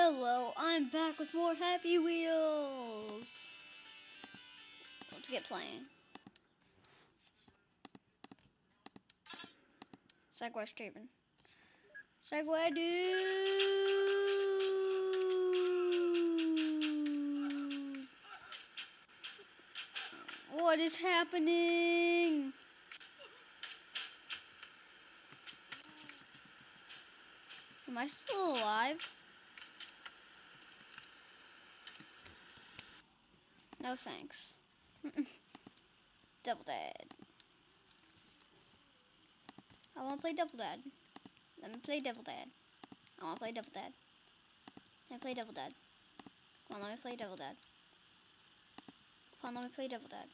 Hello, I'm back with more Happy Wheels. Let's get playing. Segway Steven. Segway dude. What is happening? Am I still alive? No thanks. Double Dad. I want to play Double Dad. Let me play Double Dad. I want to play Double Dad. Let me play Double Dad. Come on, let me play Double Dad. Come on, let me play Double Dad.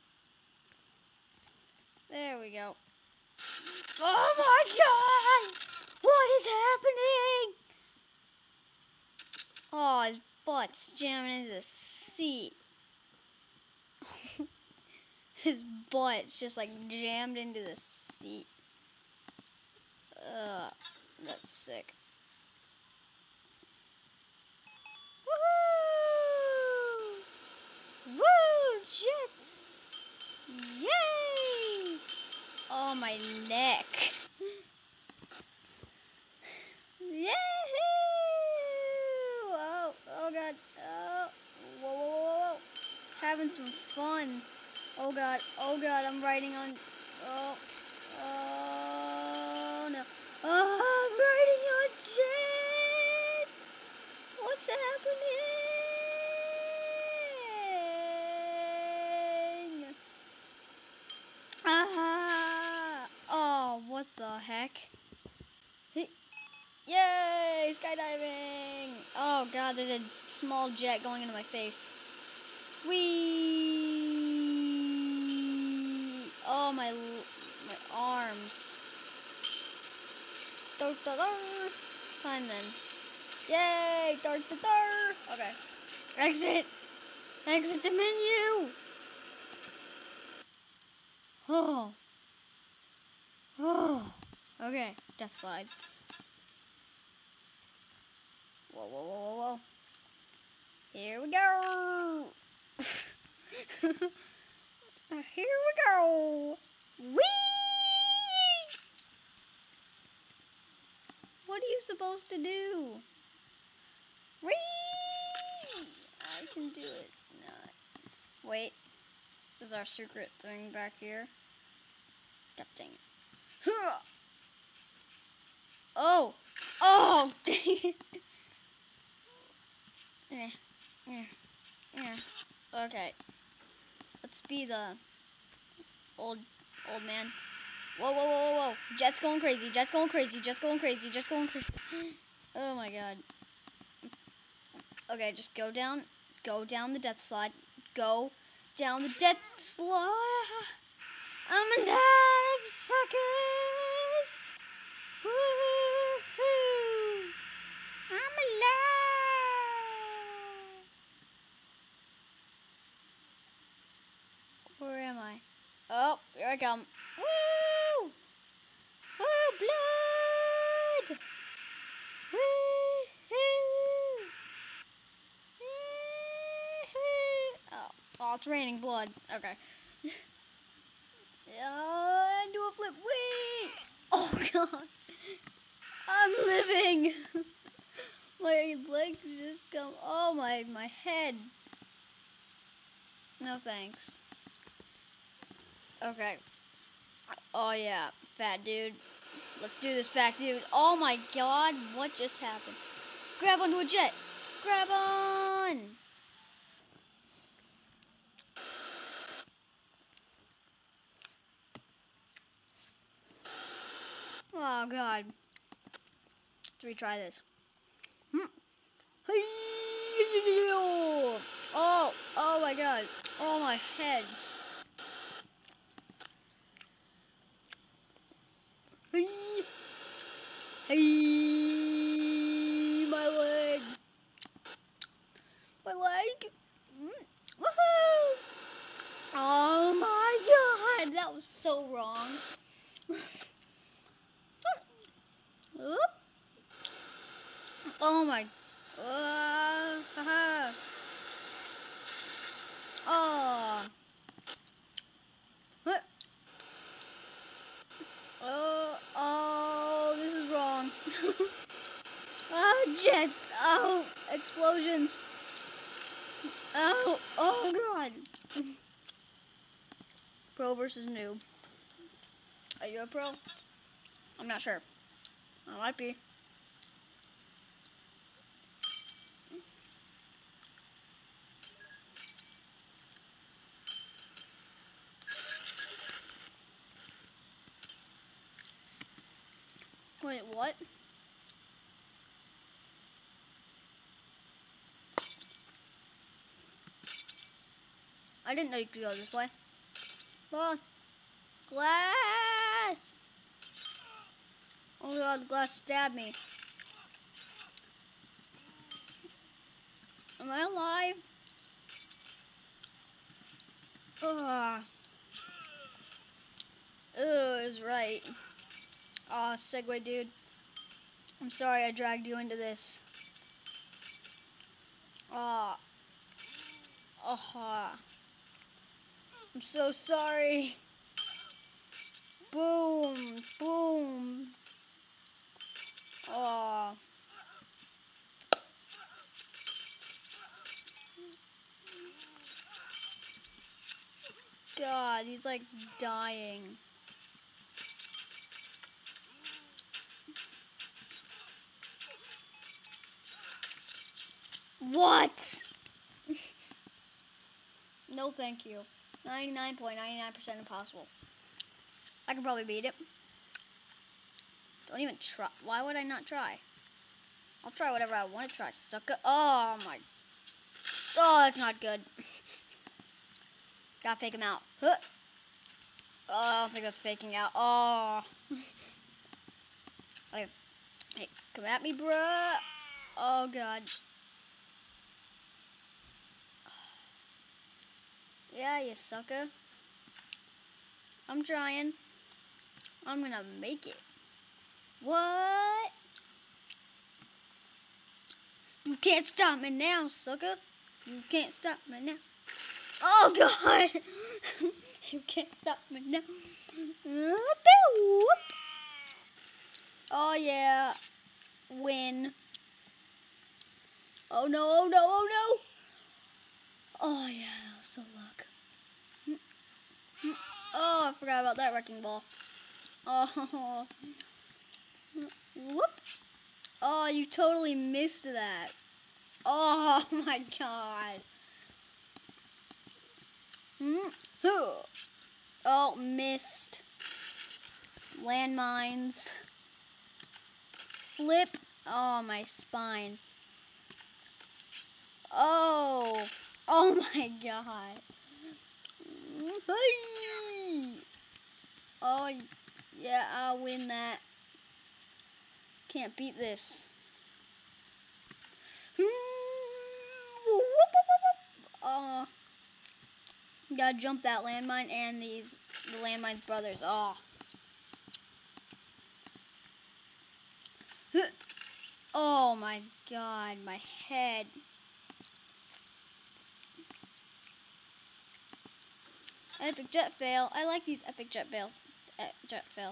There we go. Oh my god! What is happening? Oh, his butt's jamming into the seat. His butt's just like jammed into the seat. Ugh, that's sick. Woohoo! Woo! Jets! Yay! Oh, my neck. Yahoo! Oh, oh god. Oh, whoa, whoa, whoa, whoa. Having some fun. Oh god, I'm riding on. Oh, oh no. Oh, I'm riding on jets! What's happening? Ah! Oh, what the heck? Yay! Skydiving! Oh god, there's a small jet going into my face. Whee! Oh, my arms. Fine then. Yay! Okay. Exit! Exit the menu! Oh. Oh. Okay. Death slide. Whoa, whoa, whoa, whoa, whoa. Here we go! Here we go! Whee! What are you supposed to do? Whee! I can do it. No. Wait. There's our secret thing back here. God dang it. Oh! Oh! Dang it! Okay. Let's be the old man. Whoa, whoa, whoa, whoa, whoa. Jet's going crazy. Jet's going crazy. Jet's going crazy. Jet's going crazy. Oh my god. Okay, just go down. Go down the death slide. Go down the death slide. I'm alive, suckers. Woo-hoo. I'm alive. Where am I? Oh, here I come. Woo! Oh, blood! Woo-hoo! Oh, it's raining blood. Okay. Do a flip. Whee! Oh, God. I'm living. My legs just come. Oh, my head. No thanks. Okay. Oh, yeah. Fat dude. Let's do this, fat dude. Oh, my God. What just happened? Grab onto a jet. Grab on. Oh, God. Let's retry this. Oh, oh, my God. Oh, my head. Hey, my leg. My leg. Woohoo! Oh my god, that was so wrong. Oh my. Oh, jets. Oh, explosions. Oh god. Pro versus noob. Are you a pro? I'm not sure. I might be. Wait, what? I didn't know you could go this way. Oh, glass! Oh god, the glass stabbed me. Am I alive? Ugh. Ugh, is right. Aw, Segway dude. I'm sorry I dragged you into this. Aw. Aw. I'm so sorry. Boom. Boom. Aw. God, he's like dying. What? No, thank you. 99.99% impossible. I can probably beat it. Don't even try. Why would I not try? I'll try whatever I want to try, sucker. Oh my. Oh, that's not good. Gotta fake him out. Huh. Oh, I don't think that's faking out. Oh. Okay. Hey, come at me, bruh. Oh, God. Yeah, you sucker. I'm trying. I'm gonna make it. What? You can't stop me now, sucker. You can't stop me now. Oh, God. You can't stop me now. Oh, yeah. Win. Oh, no, oh, no, oh, no. Oh, yeah, that was so luck. Oh, I forgot about that wrecking ball. Oh. Whoop. Oh, you totally missed that. Oh, my God. Oh, missed. Landmines. Flip. Oh, my spine. Oh. Oh, my God. Oh, yeah, I'll win that. Can't beat this. Oh, gotta jump that landmine and the landmine's brothers. Oh. Oh my God, my head. Epic jet fail. I like these epic jet fail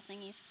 thingies.